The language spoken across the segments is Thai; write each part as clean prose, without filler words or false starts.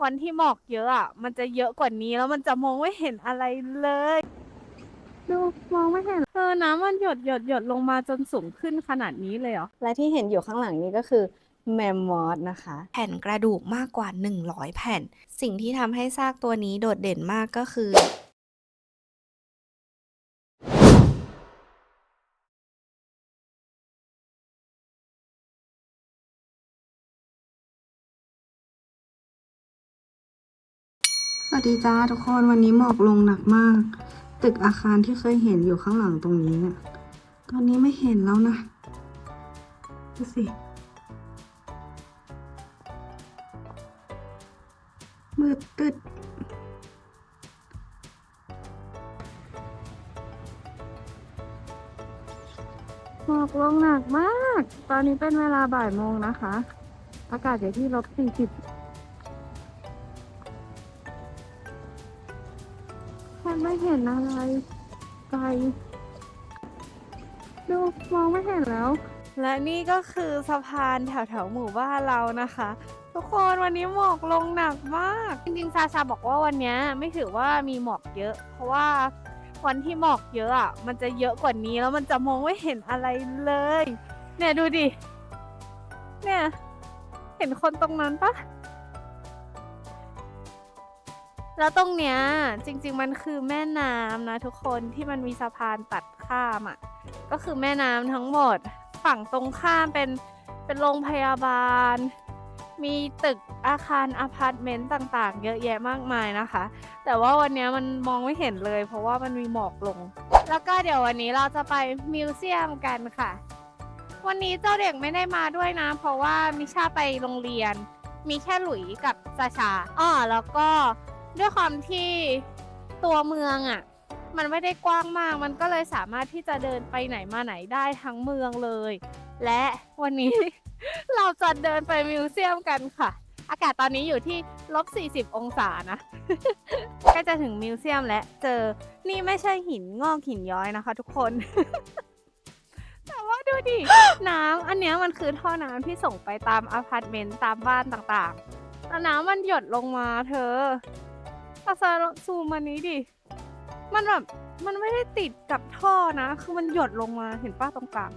วันที่หมอกเยอะอ่ะมันจะเยอะกว่านี้แล้วมันจะมองไม่เห็นอะไรเลยดูมองไม่เห็นน้ำมันหยดลงมาจนสูงขึ้นขนาดนี้เลยเหรอและที่เห็นอยู่ข้างหลังนี้ก็คือแมมมอสนะคะแผ่นกระดูกมากกว่า100แผ่นสิ่งที่ทำให้ซากตัวนี้โดดเด่นมากก็คือสวัสดีจ้าทุกคนวันนี้หมอกลงหนักมากตึกอาคารที่เคยเห็นอยู่ข้างหลังตรงนี้เนี่ยตอนนี้ไม่เห็นแล้วนะดูสิมืดตึ๊ดหมอกลงหนักมากตอนนี้เป็นเวลาบ่ายโมงนะคะอากาศอยู่ที่-40แทบไม่เห็นอะไรไกลดูมองไม่เห็นแล้วและนี่ก็คือสะพานแถวหมู่บ้านเรานะคะทุกคนวันนี้หมอกลงหนักมากจริงๆซาบอกว่าวันนี้ไม่ถือว่ามีหมอกเยอะเพราะว่าวันที่หมอกเยอะอ่ะมันจะเยอะกว่านี้แล้วมันจะมองไม่เห็นอะไรเลยเนี่ยดูดิเนี่ยเห็นคนตรงนั้นปะแล้วตรงเนี้ยจริงๆมันคือแม่น้ำนะทุกคนที่มันมีสะพานตัดข้ามอ่ะก็คือแม่น้ำทั้งหมดฝั่งตรงข้ามเป็นโรงพยาบาลมีตึกอาคารอพาร์ตเมนต์ต่างๆเยอะแยะมากมายนะคะแต่ว่าวันนี้มันมองไม่เห็นเลยเพราะว่ามันมีหมอกลงแล้วก็เดี๋ยววันนี้เราจะไปมิวเซียมกันค่ะวันนี้เจ้าเด็กไม่ได้มาด้วยนะเพราะว่ามิชาไปโรงเรียนมีแค่หลุยกับซาชาแล้วก็ด้วยความที่ตัวเมืองอ่ะมันไม่ได้กว้างมากมันก็เลยสามารถที่จะเดินไปไหนมาไหนได้ทั้งเมืองเลยและวันนี้ เราจะเดินไปมิวเซียมกันค่ะอากาศตอนนี้อยู่ที่-40องศานะ ใกล้จะถึงมิวเซียมแล้วเจอนี่ไม่ใช่หินงอกหินย้อยนะคะทุกคน แต่ว่าดูดิ น้ำอันเนี้ยมันคือท่อน้ำที่ส่งไปตามอพาร์ตเมนต์ตามบ้านต่างๆแล้วน้ำมันหยดลงมาเธอซาซูมมันนี้ดิมันแบบมันไม่ได้ติดกับท่อนะคือมันหยดลงมาเห็นป้าตรงกลาง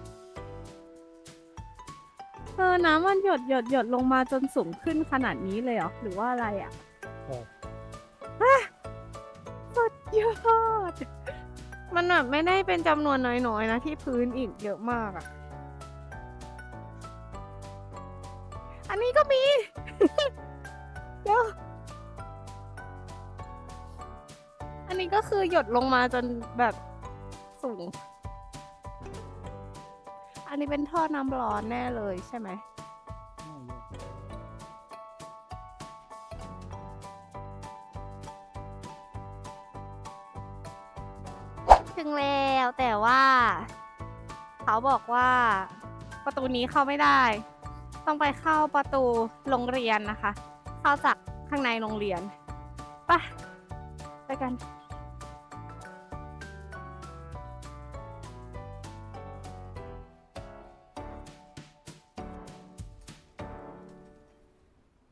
น้ำมันหยดลงมาจนสูงขึ้นขนาดนี้เลยเหรอหรือว่าอะไรอ่ะสุดยอดมันแบบไม่ได้เป็นจำนวนน้อยๆนะที่พื้นอีกเยอะมากอ่ะอันนี้ก็มี เดี๋ยวอันนี้ก็คือหยดลงมาจนแบบสูงอันนี้เป็นท่อน้ำร้อนแน่เลยใช่ไหมถึงแล้วแต่ว่าเขาบอกว่าประตูนี้เข้าไม่ได้ต้องไปเข้าประตูโรงเรียนนะคะเข้าจากข้างในโรงเรียนไปกัน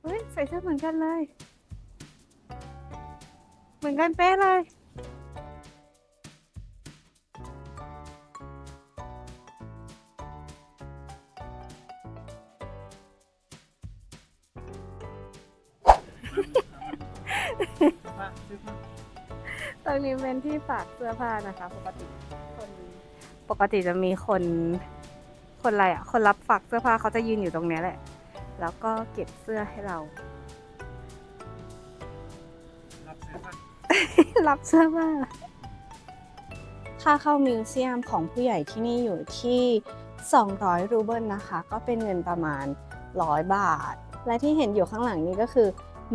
เฮ้ยใส่เสื้อเหมือนกันเลยเหมือนกันเป๊ะเลยตรงนี้เป็นที่ฝากเสื้อผ้านะคะปกติจะมีคนอะไรอ่ะคนรับฝากเสื้อผ้าเขาจะยืนอยู่ตรงนี้แหละแล้วก็เก็บเสื้อให้เรารับเสื้อผ้าค่าเข้ามิวเซียมของผู้ใหญ่ที่นี่อยู่ที่200รูเบิลนะคะก็เป็นเงินประมาณ100 บาทและที่เห็นอยู่ข้างหลังนี้ก็คือ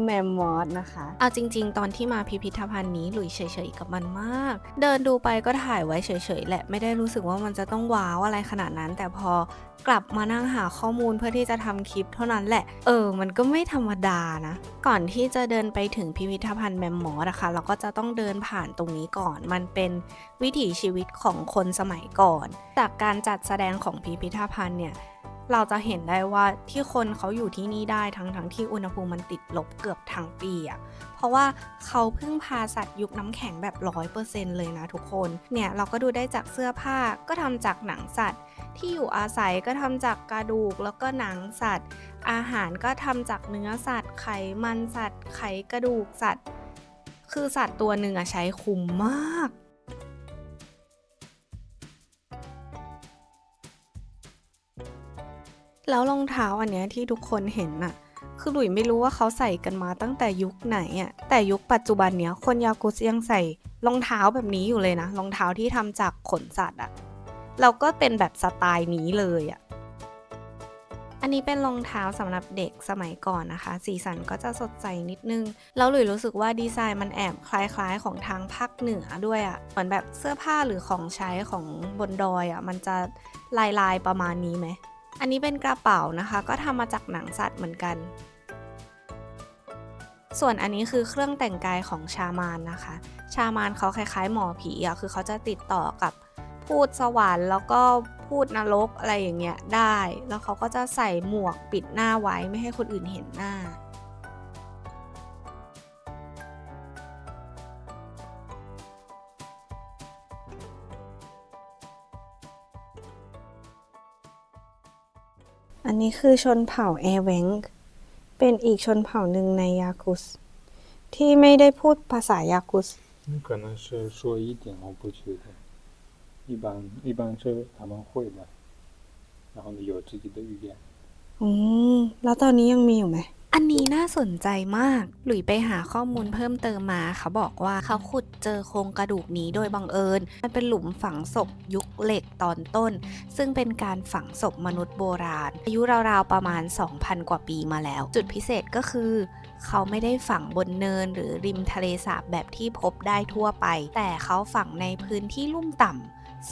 แมมมอสนะคะเอาจริงๆตอนที่มาพิพิธภัณฑ์นี้หลุยเฉยๆกับมันมากเดินดูไปก็ถ่ายไว้เฉยๆแหละไม่ได้รู้สึกว่ามันจะต้องว้าวอะไรขนาดนั้นแต่พอกลับมานั่งหาข้อมูลเพื่อที่จะทำคลิปเท่านั้นแหละมันก็ไม่ธรรมดานะก่อนที่จะเดินไปถึงพิพิธภัณฑ์แมมมอสนะคะเราก็จะต้องเดินผ่านตรงนี้ก่อนมันเป็นวิถีชีวิตของคนสมัยก่อนจากการจัดแสดงของพิพิธภัณฑ์เนี่ย เราจะเห็นได้ว่าที่คนเขาอยู่ที่นี่ได้ทั้งที่อุณหภูมิมันติดลบเกือบทั้งปีอะเพราะว่าเขาพึ่งพาสัตว์ยุคน้ำแข็งแบบ 100% เลยนะทุกคนเนี่ยเราก็ดูได้จากเสื้อผ้าก็ทำจากหนังสัตว์ที่อยู่อาศัยก็ทำจากกระดูกแล้วก็หนังสัตว์อาหารก็ทำจากเนื้อสัตว์ไขมันสัตว์ไขกระดูกสัตว์คือสัตว์ตัวหนึ่งใช้คุ้มมากแล้วรองเท้าอันเนี้ยที่ทุกคนเห็นน่ะคือหลุยไม่รู้ว่าเขาใส่กันมาตั้งแต่ยุคไหนอ่ะแต่ยุคปัจจุบันเนี้ยคนยากุสยังใส่รองเท้าแบบนี้อยู่เลยนะรองเท้าที่ทำจากขนสัตว์อ่ะเราก็เป็นแบบสไตล์นี้เลยอ่ะอันนี้เป็นรองเท้าสำหรับเด็กสมัยก่อนนะคะสีสันก็จะสดใสนิดนึงแล้วหลุยรู้สึกว่าดีไซน์มันแอบคล้ายๆของทางภาคเหนือด้วยอ่ะเหมือนแบบเสื้อผ้าหรือของใช้ของบนดอยอ่ะมันจะลายประมาณนี้ไหมอันนี้เป็นกระเป๋านะคะก็ทำมาจากหนังสัตว์เหมือนกันส่วนอันนี้คือเครื่องแต่งกายของชามานนะคะชามานเขาคล้ายๆหมอผีอ่ะคือเขาจะติดต่อกับพูดสวรรค์แล้วก็พูดนรกอะไรอย่างเงี้ยได้แล้วเขาก็จะใส่หมวกปิดหน้าไว้ไม่ให้คนอื่นเห็นหน้าอันนี้คือชนเผ่าแอร์แวงเป็นอีกชนเผ่าหนึ่งในยากุสที่ไม่ได้พูดภาษายากุส那可能是说一点我不觉得，一般是他们会的，然后呢有自己的语言。แล้วตอนนี้ยังมีอยู่ไหมอันนี้น่าสนใจมากหลุยไปหาข้อมูลเพิ่มเติมมาเขาบอกว่าเขาขุดเจอโครงกระดูกนี้โดยบังเอิญมันเป็นหลุมฝังศพยุคเหล็กตอนต้นซึ่งเป็นการฝังศพมนุษย์โบราณอายุราวๆประมาณ 2,000 กว่าปีมาแล้วจุดพิเศษก็คือเขาไม่ได้ฝังบนเนินหรือริมทะเลสาบแบบที่พบได้ทั่วไปแต่เขาฝังในพื้นที่ลุ่มต่ำ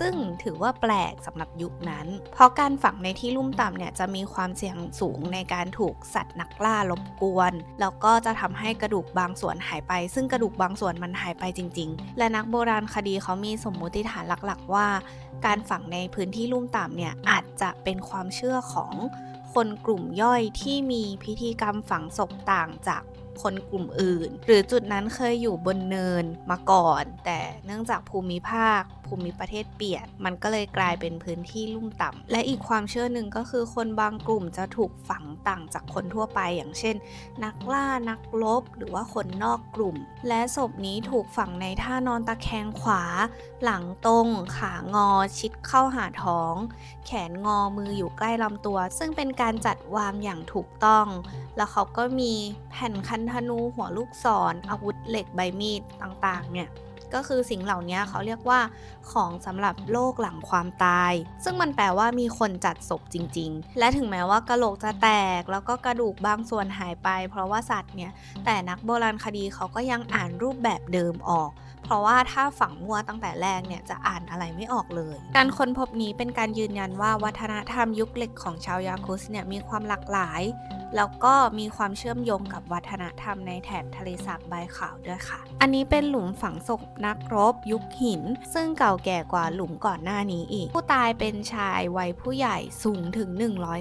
ซึ่งถือว่าแปลกสำหรับยุคนั้นเพราะการฝังในที่ลุ่มต่ำเนี่ยจะมีความเสี่ยงสูงในการถูกสัตว์นักล่ารบกวนแล้วก็จะทำให้กระดูกบางส่วนหายไปซึ่งกระดูกบางส่วนมันหายไปจริงๆและนักโบราณคดีเขามีสมมติฐานหลักๆว่าการฝังในพื้นที่ลุ่มต่ำเนี่ยอาจจะเป็นความเชื่อของคนกลุ่มย่อยที่มีพิธีกรรมฝังศพต่างจากคนกลุ่มอื่นหรือจุดนั้นเคยอยู่บนเนินมาก่อนแต่เนื่องจากภูมิภาคภูมิประเทศเปลี่ยนมันก็เลยกลายเป็นพื้นที่ลุ่มต่ำและอีกความเชื่อหนึ่งก็คือคนบางกลุ่มจะถูกฝังต่างจากคนทั่วไปอย่างเช่นนักล่านักรบหรือว่าคนนอกกลุ่มและศพนี้ถูกฝังในท่านอนตะแคงขวาหลังตรงขางอชิดเข้าหาท้องแขนงอมืออยู่ใกล้ลำตัวซึ่งเป็นการจัดวางอย่างถูกต้องแล้วเขาก็มีแผ่นคันธนูหัวลูกศรอาวุธเหล็กใบมีดต่างๆเนี่ยก็คือสิ่งเหล่านี้เขาเรียกว่าของสำหรับโลกหลังความตายซึ่งมันแปลว่ามีคนจัดศพจริงๆและถึงแม้ว่ากะโหลกจะแตกแล้วก็กระดูกบางส่วนหายไปเพราะว่าสัตว์เนี่ยแต่นักโบราณคดีเขาก็ยังอ่านรูปแบบเดิมออกเพราะว่าถ้าฝังมั่วตั้งแต่แรกเนี่ยจะอ่านอะไรไม่ออกเลยการค้นพบนี้เป็นการยืนยันว่าวัฒนธรรมยุคเหล็กของชาวยากุสเนี่ยมีความหลากหลายแล้วก็มีความเชื่อมโยงกับวัฒนธรรมในแถบทะเลสาบใบขาวด้วยค่ะอันนี้เป็นหลุมฝังศพนักรบยุคหินซึ่งเก่าแก่กว่าหลุมก่อนหน้านี้อีกผู้ตายเป็นชายวัยผู้ใหญ่สูงถึง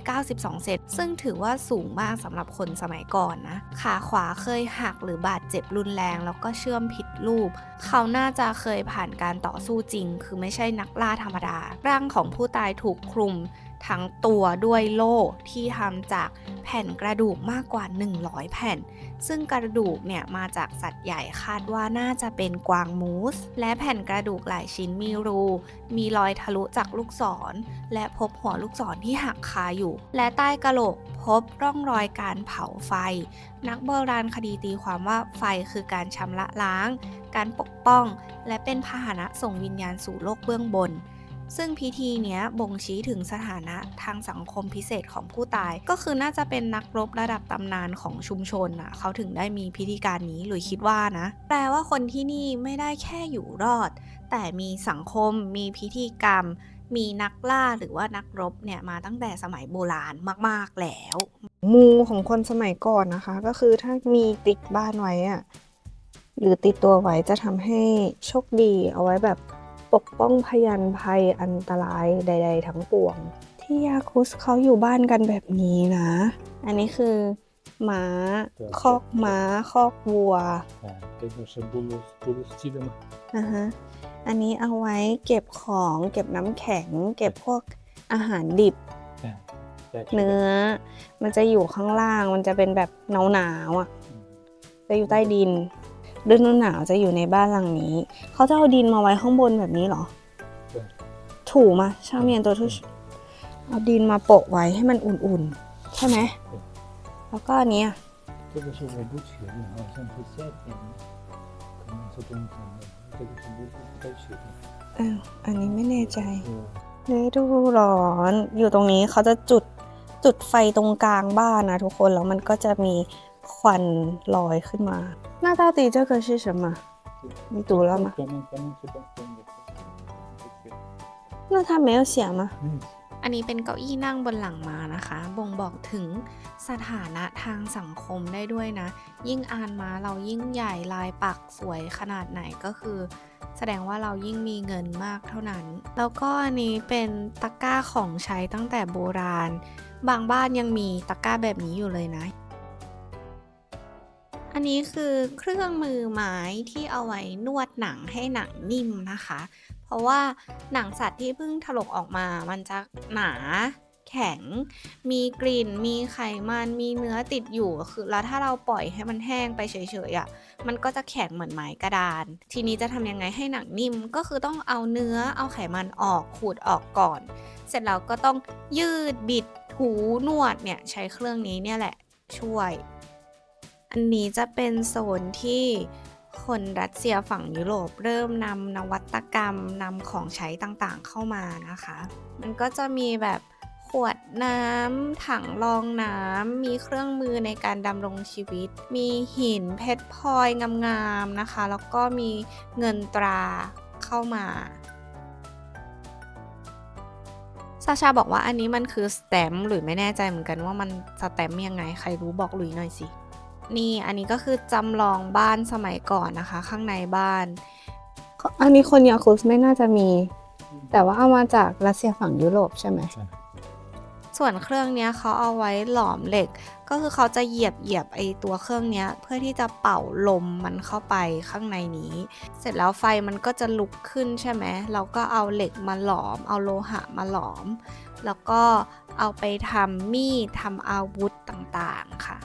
192เซนซึ่งถือว่าสูงมากสำหรับคนสมัยก่อนนะขาขวาเคยหักหรือบาดเจ็บรุนแรงแล้วก็เชื่อมผิดรูปเขาน่าจะเคยผ่านการต่อสู้จริงคือไม่ใช่นักล่าธรรมดาร่างของผู้ตายถูกคลุมทั้งตัวด้วยโล่ที่ทำจากแผ่นกระดูกมากกว่า100แผ่นซึ่งกระดูกเนี่ยมาจากสัตว์ใหญ่คาดว่าน่าจะเป็นกวางมูสและแผ่นกระดูกหลายชิ้นมีรูมีรอยทะลุจากลูกศรและพบหัวลูกศรที่หักคาอยู่และใต้กะโหลกพบร่องรอยการเผาไฟนักโบราณคดีตีความว่าไฟคือการชำระล้างการปกป้องและเป็นพาหนะส่งวิญญาณสู่โลกเบื้องบนซึ่งพิธีเนี้ยบ่งชี้ถึงสถานะทางสังคมพิเศษของผู้ตายก็คือน่าจะเป็นนักรบระดับตำนานของชุมชนน่ะเขาถึงได้มีพิธีการนี้หรือคิดว่านะแปลว่าคนที่นี่ไม่ได้แค่อยู่รอดแต่มีสังคมมีพิธีกรรมมีนักล่าหรือว่านักรบเนี่ยมาตั้งแต่สมัยโบราณมากๆแล้วมูของคนสมัยก่อนนะคะก็คือถ้ามีติดบ้านไว้อะหรือติดตัวไว้จะทำให้โชคดีเอาไว้แบบปกป้องพยันภัยอันตรายใดๆทั้งปวง ที่ยาคุสเขาอยู่บ้านกันแบบนี้นะ อันนี้คือม้าคอกม้าคอกวัว啊，这个是布鲁斯基的吗？อ่าฮะอันนี้เอาไว้เก็บของเก็บน้ำแข็ง เก็บพวกอาหารดิบ 哎，在这 เนื้อ มันจะอยู่ข้างล่าง มันจะเป็นแบบหนาวๆอ่ะ จะอยู่ใต้ดินฤดูหนาวจะอยู่ในบ้านหลังนี้ เขาจะเอาดินมาไว้ข้างบนแบบนี้เหรอ 对， ถูมาชาเมียนตัวทุชเอาดินมาโปะไว้ให้มันอุ่นๆ ใช่ไหม แล้วก็อันเนี้ย 这个是我不确定，好像是夏天的，可能是冬天的，这个是不太确定。 อ้าวอันนี้ไม่แน่ใจ 嗯， ฤดูร้อนอยู่ตรงนี้เขาจะจุดไฟตรงกลางบ้านนะทุกคนแล้วมันก็จะมีควันลอยขึ้นมา那到底这个是什么你读了吗可能是冬天的，不确定。那它没有写吗嗯， อันนี้เป็นเก้าอี้นั่งบนหลังม้านะคะ บ่งบอกถึงสถานะทางสังคมได้ด้วยนะ ยิ่งอ่านม้าเรายิ่งใหญ่ลายปักสวยขนาดไหนก็คือ แสดงว่าเรายิ่งมีเงินมากเท่านั้น แล้วก็อันนี้เป็นตะกร้าของใช้ตั้งแต่โบราณ บางบ้านยังมีตะกร้าแบบนี้อยู่เลยนะ อันนี้คือเครื่องมือไม้ที่เอาไว้นวดหนังให้หนังนิ่มนะคะ เพราะว่าหนังสัตว์ที่เพิ่งถลกออกมามันจะหนาแข็ง มีกลิ่น มีไขมัน มีเนื้อติดอยู่คือแล้วถ้าเราปล่อยให้มันแห้งไปเฉยๆอ่ะ มันก็จะแข็งเหมือนไม้กระดาน ทีนี้จะทำยังไงให้หนังนิ่ม ก็คือต้องเอาเนื้อ เอาไขมันออก ขูดออกก่อน เสร็จแล้วก็ต้องยืด บิด ถูนวดเนี่ยใช้เครื่องนี้เนี่ยแหละช่วย อันนี้จะเป็นโซนที่คนรัสเซียฝั่งยุโรปเริ่มนำนวัตกรรมนำของใช้ต่างๆเข้ามานะคะ มันก็จะมีแบบขวดน้ำถังรองน้ำมีเครื่องมือในการดำรงชีวิต มีหินเพชรพลอยงามๆนะคะ แล้วก็มีเงินตราเข้ามาซาชาบอกว่าอันนี้มันคือสแตมป์หรือไม่แน่ใจเหมือนกันว่ามันสแตมป์ยังไงใครรู้บอกหลุยหน่อยสินี่อันนี้ก็คือจำลองบ้านสมัยก่อนนะคะ ข้างในบ้าน อันนี้คนยาคุสไม่น่าจะมี แต่ว่าเอามาจากรัสเซียฝั่งยุโรปใช่ไหม ส่วนเครื่องเนี้ยเขาเอาไว้หลอมเหล็ก ก็คือเขาจะเหยียบไอตัวเครื่องเนี้ยเพื่อที่จะเป่าลมมันเข้าไปข้างในนี้ เสร็จแล้วไฟมันก็จะลุกขึ้นใช่ไหมเราก็เอาเหล็กมาหลอม เอาโลหะมาหลอม แล้วก็เอาไปทำมีดทำอาวุธต่างๆค่ะ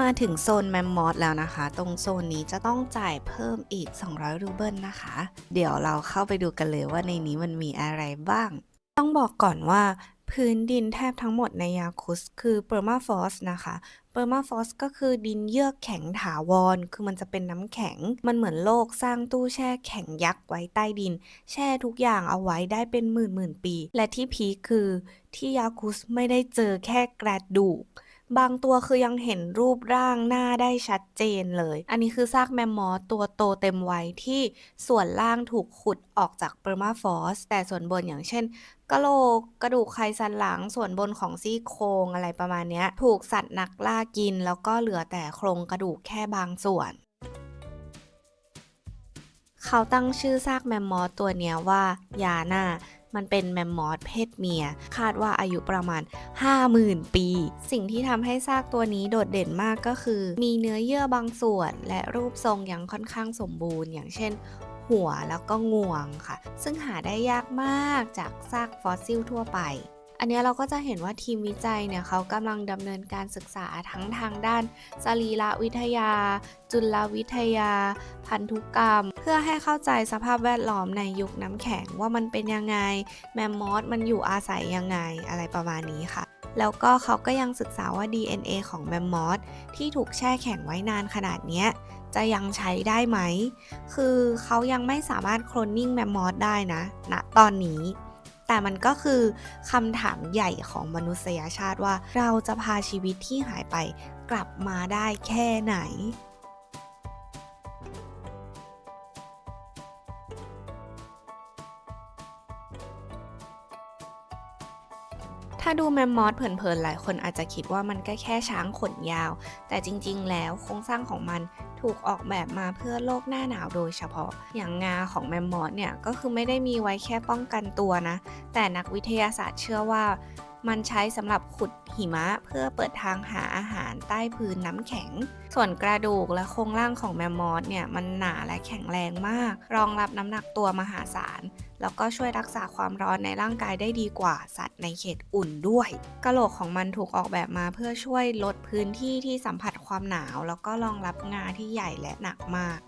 มาถึงโซนแมมมอธแล้วนะคะ ตรงโซนนี้จะต้องจ่ายเพิ่มอีก200 รูเบิลนะคะ เดี๋ยวเราเข้าไปดูกันเลยว่าในนี้มันมีอะไรบ้าง ต้องบอกก่อนว่าพื้นดินแทบทั้งหมดในยาคุสคือเปอร์มาฟอสนะคะเปอร์มาฟอสก็คือดินเยือกแข็งถาวรคือมันจะเป็นน้ำแข็งมันเหมือนโลกสร้างตู้แช่แข็งยักษ์ไว้ใต้ดิน แช่ทุกอย่างเอาไว้ได้เป็นหมื่นปี และที่พีคคือที่ยาคุสไม่ได้เจอแค่กระดูก บางตัวคือยังเห็นรูปร่างหน้าได้ชัดเจนเลย อันนี้คือซากแมมมอธตัวโตเต็มวัยที่ส่วนล่างถูกขุดออกจากเปอร์มาฟอสแต่ส่วนบนอย่างเช่นกะโหลกกระดูกไขสันหลังส่วนบนของซี่โครงอะไรประมาณนี้ถูกสัตว์นักล่ากินแล้วก็เหลือแต่โครงกระดูกแค่บางส่วน เขาตั้งชื่อซากแมมมอธตัวเนี้ยว่ายาน่ามันเป็นแมมมอธเพศเมียคาดว่าอายุประมาณ 50,000 ปี สิ่งที่ทำให้ซากตัวนี้โดดเด่นมากก็คือ มีเนื้อเยื่อบางส่วนและรูปทรงยังค่อนข้างสมบูรณ์อย่างเช่นหัวแล้วก็งวงค่ะซึ่งหาได้ยากมากจากซากฟอสซิลทั่วไป อันนี้เราก็จะเห็นว่าทีมวิจัยเนี่ยเขากำลังดำเนินการศึกษาทั้งทางด้านสรีรวิทยา จุลวิทยา พันธุกรรม เพื่อให้เข้าใจสภาพแวดล้อมในยุคน้ำแข็งว่ามันเป็นยังไงแมมมอธมันอยู่อาศัยยังไงอะไรประมาณนี้ค่ะ แล้วก็เขาก็ยังศึกษาว่า DNA ของแมมมอธที่ถูกแช่แข็งไว้นานขนาดเนี้ยจะยังใช้ได้ไหมคือเขายังไม่สามารถโคลนนิ่งแมมมอธได้นะณตอนนี้แต่มันก็คือคำถามใหญ่ของมนุษยชาติว่าเราจะพาชีวิตที่หายไปกลับมาได้แค่ไหนถ้า าดูแมมมอสเผินๆหลายคนอาจจะคิดว่ามันก็แค่ช้างขนยาว แต่จริงๆแล้วโครงสร้างของมันถูกออกแบบมาเพื่อโลกหน้าหนาวโดยเฉพาะ อย่างงาของแมมมอสเนี่ยก็คือไม่ได้มีไว้แค่ป้องกันตัวนะ แต่นักวิทยาศาสตร์เชื่อว่ามันใช้สำหรับขุดหิมะเพื่อเปิดทางหาอาหารใต้พื้นน้ำแข็ง ส่วนกระดูกและโครงร่างของแมมมอสเนี่ยมันหนาและแข็งแรงมาก รองรับน้ำหนักตัวมหาศาล แล้วก็ช่วยรักษาความร้อนในร่างกายได้ดีกว่าสัตว์ในเขตอุ่นด้วยกะโหลกของมันถูกออกแบบมาเพื่อช่วยลดพื้นที่ที่สัมผัสความหนาว แล้วก็รองรับงาที่ใหญ่และหนักมาก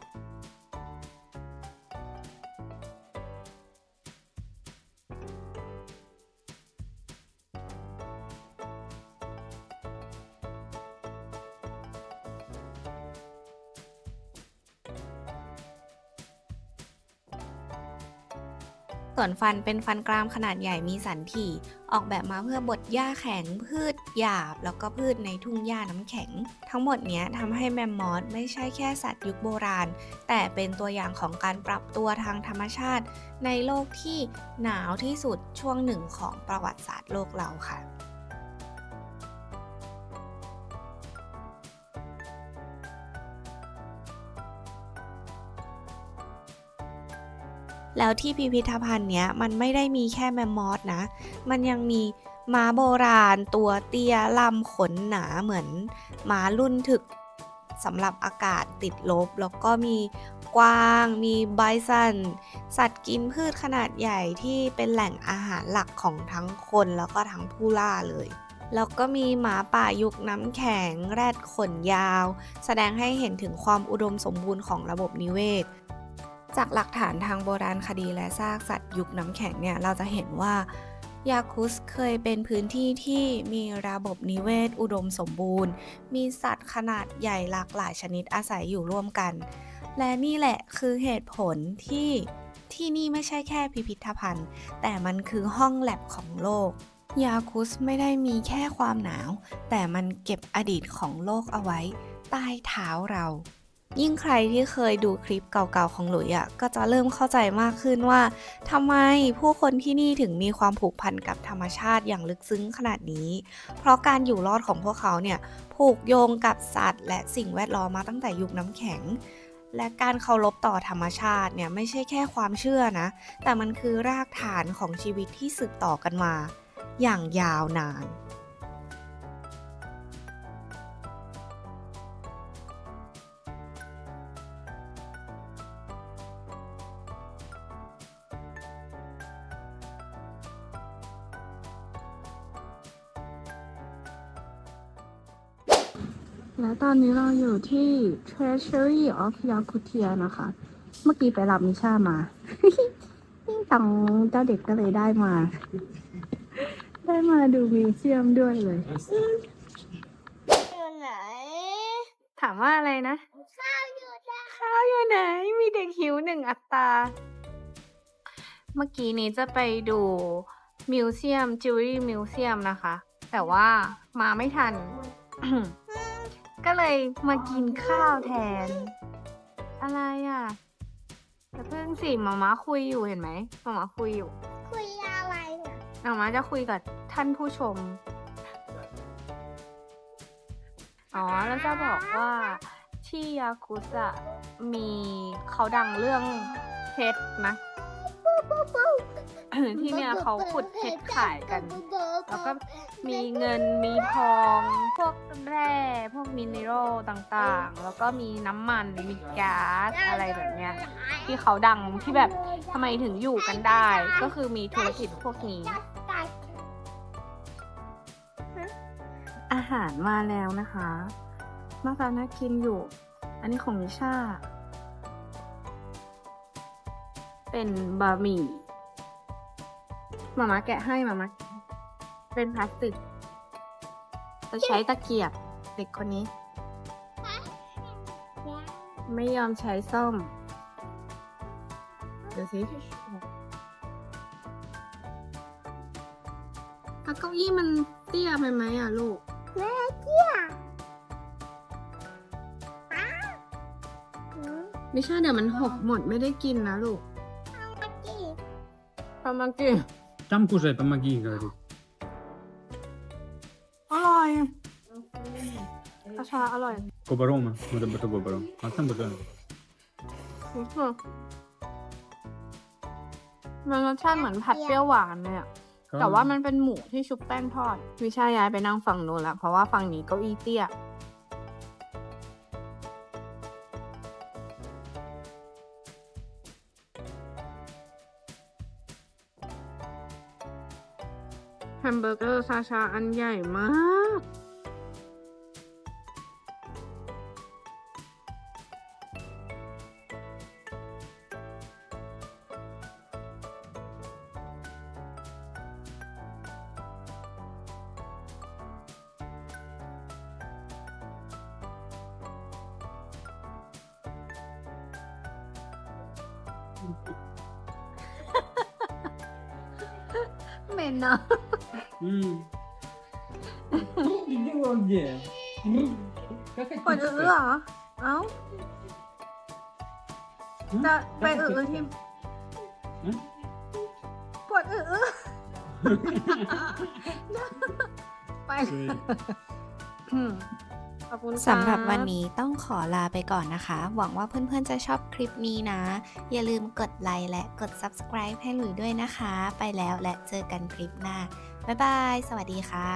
ส่วนฟันเป็นฟันกรามขนาดใหญ่มีสันถี่ ออกแบบมาเพื่อบดหญ้าแข็งพืชหยาบแล้วก็พืชในทุ่งหญ้าน้ำแข็ง ทั้งหมดเนี้ยทำให้แมมมอสไม่ใช่แค่สัตว์ยุคโบราณ แต่เป็นตัวอย่างของการปรับตัวทางธรรมชาติ ในโลกที่หนาวที่สุดช่วงหนึ่งของประวัติศาสตร์โลกเราค่ะ แล้วที่พิพิธภัณฑ์เนี้ยมันไม่ได้มีแค่แมมมอสนะ มันยังมีม้าโบราณตัวเตี้ยลำขนหนาเหมือนม้ารุ่นถึกสำหรับอากาศติดลบ แล้วก็มีกวาง มีไบซัน สัตว์กินพืชขนาดใหญ่ที่เป็นแหล่งอาหารหลักของทั้งคนแล้วก็ทั้งผู้ล่าเลย แล้วก็มีหมาป่ายุคน้ำแข็งแรดขนยาว แสดงให้เห็นถึงความอุดมสมบูรณ์ของระบบนิเวศ จากหลักฐานทางโบราณคดีและซากสัตว์ยุคน้ำแข็งเนี่ยเราจะเห็นว่ายาคุสเคยเป็นพื้นที่ที่มีระบบนิเวศอุดมสมบูรณ์ มีสัตว์ขนาดใหญ่หลากหลายชนิดอาศัยอยู่ร่วมกัน และนี่แหละคือเหตุผลที่นี่ไม่ใช่แค่พิพิธภัณฑ์ แต่มันคือห้องแลบของโลก ยาคุสไม่ได้มีแค่ความหนาว แต่มันเก็บอดีตของโลกเอาไว้ใต้เท้าเรา ยิ่งใครที่เคยดูคลิปเก่าๆของหลุยอ่ะก็จะเริ่มเข้าใจมากขึ้นว่าทำไมผู้คนที่นี่ถึงมีความผูกพันกับธรรมชาติอย่างลึกซึ้งขนาดนี้ เพราะการอยู่รอดของพวกเขาเนี่ยผูกโยงกับสัตว์และสิ่งแวดล้อมมาตั้งแต่ยุคน้ำแข็ง และการเคารพต่อธรรมชาติเนี่ยไม่ใช่แค่ความเชื่อนะ แต่มันคือรากฐานของชีวิตที่สืบต่อกันมา อย่างยาวนาน และตอนนี้เราอยู่ที่ Treasury of Yakutia นะคะ เมื่อกี้ไปรับมิชามา นี่ตังเจ้าเด็กก็เลยได้มา ดูมิวเซียมด้วยเลย อยู่ไหน ถามว่าอะไรนะ ข้าวอยู่ไหน มีเด็กหิวหนึ่งอัตรา เมื่อกี้นี้จะไปดูมิวเซียมจิวเวลรี่มิวเซียมนะคะ แต่ว่ามาไม่ทัน ก็เลยมากินข้าวแทน อะไรอ่ะแต่เพิ่งสิหมาม้าคุยอยู่เห็นไหมหมาม้าคุยอยู่ คุยอะไรเนี่ย หมาม้าจะคุยกับท่านผู้ชม อ๋อ แล้วจะบอกว่าที่ยาคุสะมีเขาดังเรื่องเพชรนะ ที่เนี่ยเขาขุดเพชรขายกัน แล้วก็มีเงินมีทองพวกแร่พวกมินเนอรัลต่างๆ แล้วก็มีน้ำมันมีก๊าซอะไรแบบเนี้ยที่เขาดังที่แบบทำไมถึงอยู่กันได้ ก็คือมีธุรกิจพวกนี้ อาหารมาแล้วนะคะน่าจะน่ากินอยู่ อันนี้ของมิชาเป็นบะหมี่มาม่าแกะให้มาม่าเป็นพลาสติกจะใช้ตะเกียบเด็กคนนี้ ไม่ยอมใช้ส้มดูสิเก้าอี้มันเตี้ยไปไหมอ่ะลูก แม่เจี๊ยบ ไม่ใช่เดี๋ยวมันหกหมดไม่ได้กินนะลูก ประมาณกี่ Там кушай, помоги, говорит. ชาชาอร่อย Кобарон mu? Burada burada kobaro. Alsana burada. มันรสชาติเหมือนผัดเปรี้ยวหวานเลยอะแต่ว่ามันเป็นหมูที่ชุบแป้งทอด วิชาย้ายไปนั่งฝั่งนู้นแล้วเพราะว่าฝั่งนี้เก้าอี้เตี้ย แฮมเบอร์เกอร์ซาชาอันใหญ่มาก เหม็นเนาะ İyi oldu. ปวดเหรอ เอ้า จะไปที่ปวดไป ขอบคุณค่ะ สำหรับวันนี้ต้องขอลาไปก่อนนะคะ หวังว่าเพื่อนๆจะชอบคลิปนี้นะ อย่าลืมกดไลค์และกด subscribe ให้หลุยด้วยนะคะ ไปแล้วและเจอกันคลิปหน้า บ๊ายบาย สวัสดีค่ะ